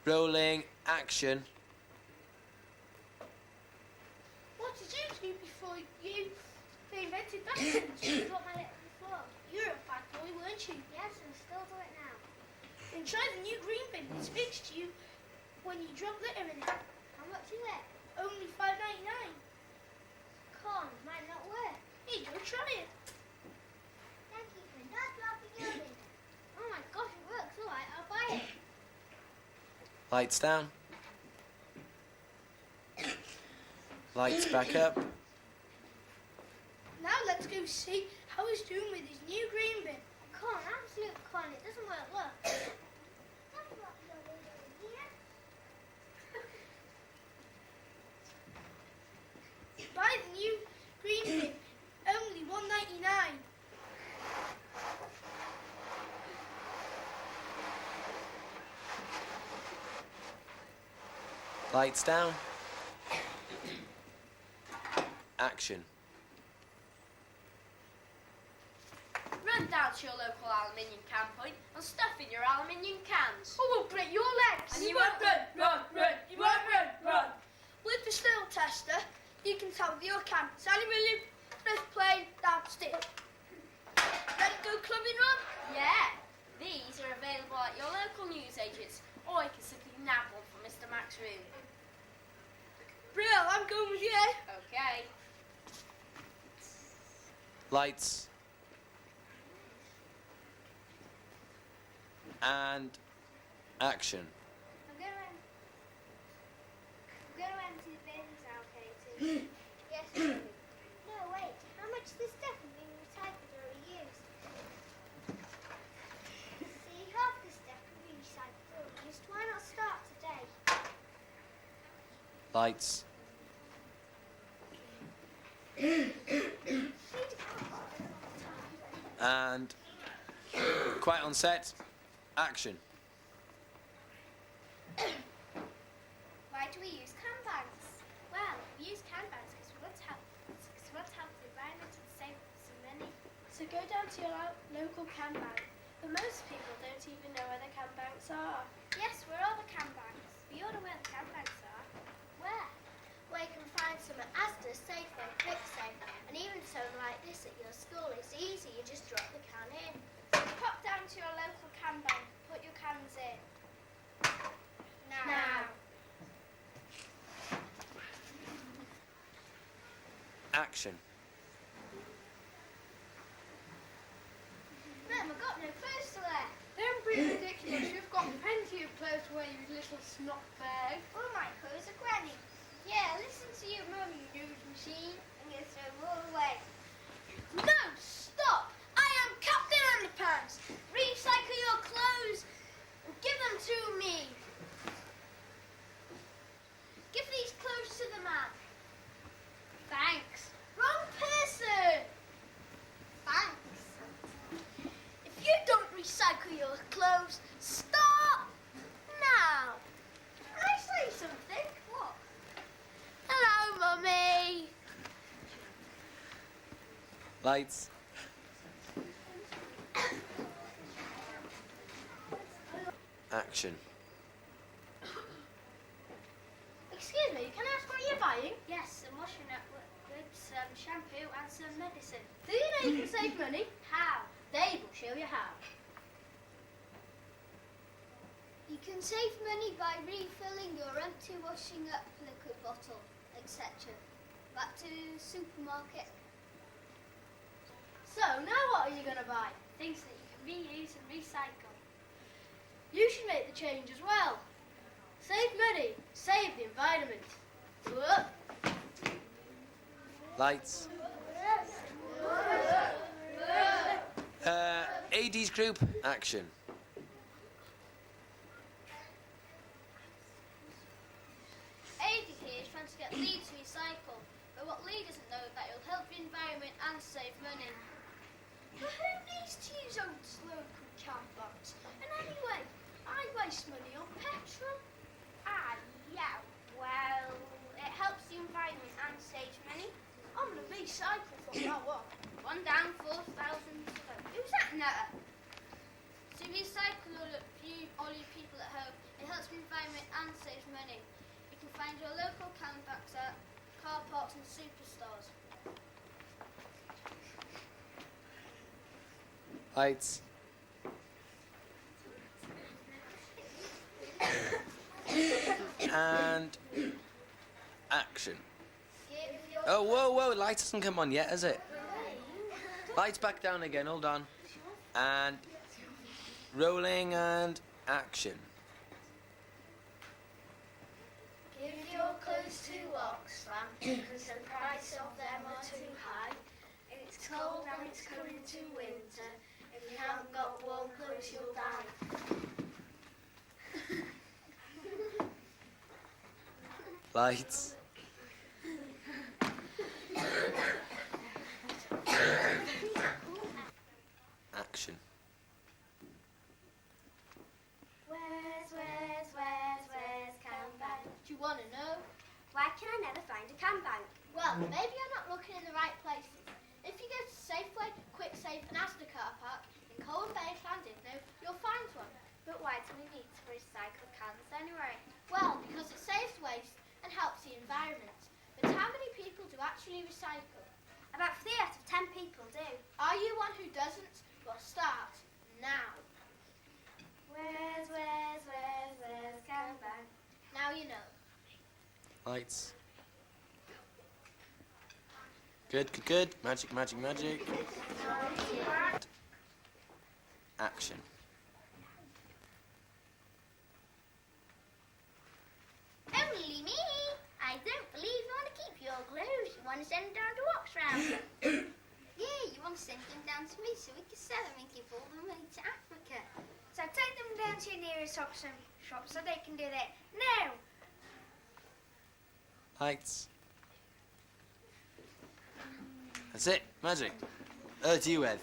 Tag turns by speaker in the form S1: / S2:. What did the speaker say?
S1: Rolling, action.
S2: What did you do before you invented vacuums?
S3: You dropped my litter before.
S2: You were a bad boy, weren't you?
S3: Yes, and still do it now.
S2: Then try the new green bin. It's fixed to you when you drop litter in it.
S3: How much is it?
S2: Only $5.99.
S3: Corn might not work.
S2: Here you go, try it.
S3: Thank you for not dropping your bin. Oh my gosh, it works. All right, I'll buy it.
S1: Lights down. Lights back up.
S2: Now let's go see how he's doing with his new green bin.
S3: Corn, absolute corn. It doesn't work. Look. Don't drop your bin over here.
S2: Buy the new green bin, only $1.99.
S1: Lights down. Action.
S4: Run down to your local aluminium can point and stuff in your aluminium cans.
S2: Oh, we'll break your legs.
S4: And you won't run. You won't run.
S2: With the smell tester, you can tell with your can. Sally William, press play downstairs. Ready to go clubbing, Ron?
S4: Yeah. These are available at your local newsagents, or you can simply nab one from Mr. Mac's room.
S2: Brill, I'm going with you.
S4: Okay.
S1: Lights. And action.
S3: I'm going to empty the bins now, Katie. Yes, Katie. No, wait. How much of this stuff is being recycled or reused? See, half the stuff can be recycled or reused. Why not start today?
S1: Lights. And quiet on set. Action.
S3: Why do we use can bags? Well, we use can bags because we want to help the environment and save some money.
S2: So go down to your local can bank. But most people don't even know where the can banks are.
S3: Yes, where are the can bags? We all know where the can bags are. Where? Where you can find some at Asda, Safeway, QuickSave, and even some like this at your school. It's easy, you just drop the can in. So pop down to your local can bank, put your cans in. Now.
S1: Action.
S3: Mum, I've got no clothes to wear.
S2: Don't be ridiculous. You've got plenty of clothes to wear, you little snot bag.
S3: All my clothes are granny. Yeah, listen to your mum, you news machine. I'm going to throw them all away.
S2: No, stop! I am Captain Underpants. Recycle your clothes and give them to me. Give these clothes to the man.
S3: Thanks.
S2: Wrong person.
S3: Thanks.
S2: If you don't recycle your clothes, stop now. Can I say something?
S3: What?
S2: Hello, Mummy.
S1: Lights. Action.
S2: Excuse me, can I ask what you're buying?
S3: Yes, I'm washing up with some shampoo and some medicine.
S2: Do you know you can save money?
S3: How?
S2: Dave will show you how.
S3: You can save money by refilling your empty washing up liquid bottle, etc. Back to supermarket.
S2: So, now what are you going to buy?
S3: Things that you can reuse and recycle.
S2: You should make the change as well. Save money, save the environment. Whoa.
S1: Lights. AD's group. Action.
S3: Aidy here is trying to get Lee to recycle, but what Lee doesn't know is that it'll help the environment and save money.
S2: But who needs to use old local can bags? And anyway, I waste money on petrol.
S3: Yeah, well, it helps the environment and saves money.
S2: I'm going to recycle from now on.
S3: One down, 4,000 to go.
S2: Who's that nutter?
S3: To
S1: Lights. And action. Oh, whoa, whoa, lights hasn't come on yet, has it? Lights back down again, hold on. And rolling and action.
S3: Give your clothes to Oxfam, because the price of them are too high. It's cold and it's coming to winter. If you haven't got warm clothes, you'll die.
S1: Lights. Action.
S3: Where's Cambank?
S2: Do you want to know?
S3: Why can I never find a Cambank? Well, maybe you're not looking in the right places. If you go to Safeway, QuickSafe and Asda car park in Colwyn Bay, Llandudno, you'll find one.
S4: But why do we need to recycle cans anyway?
S3: Well, because it saves waste and helps the environment. But how many people do actually recycle?
S4: About 3 out of 10 people do.
S3: Are you one who doesn't? Well, start now.
S4: Where's Cambank?
S3: Now you know.
S1: Lights. Good, good, good. Magic, magic, magic. Action.
S3: Only me. I don't believe you want to keep your clothes. You want to send them down to Oxfam.
S4: Yeah, you want to send them down to me so we can sell them and give all the money to Africa. So take them down to your nearest Oxfam shop so they can do that now.
S1: Lights. That's it. Magic. To you, Ed.